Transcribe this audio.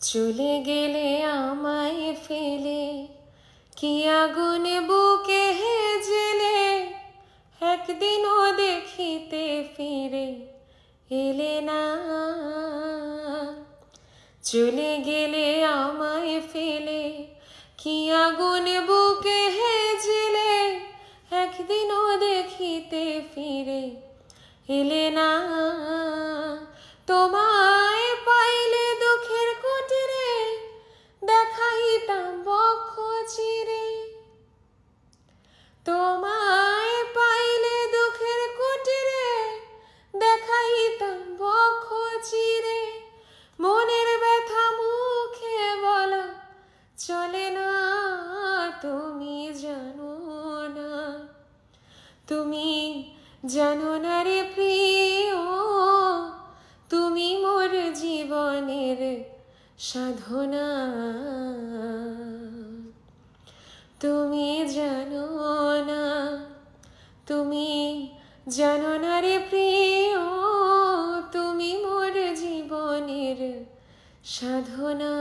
চলে গেলে আমায় ফেলে কি আগুন বুকে জেলে একদিনও দেখিতে ফিরে এলে না। চলে গেলে আমায় ফেলে কি আগুন বুকে জেলে একদিনও দেখিতে ফিরে এলে না। তোমায় পাইলে দুঃখের কুটিরে দেখাইতাম বক্ষ চিরে। তোমায় পাইলে দুঃখের কুটিরে দেখাইতাম বক্ষ চিরে। মনের ব্যথা মুখে বলা চলে না, তুমি জানো না, তুমি জানো না রে প্রিয়, তুমি মোর জীবনের সাধনা। তুমি জানো না, তুমি জানো না রে প্রিয়, তুমি মোর জীবনের সাধনা।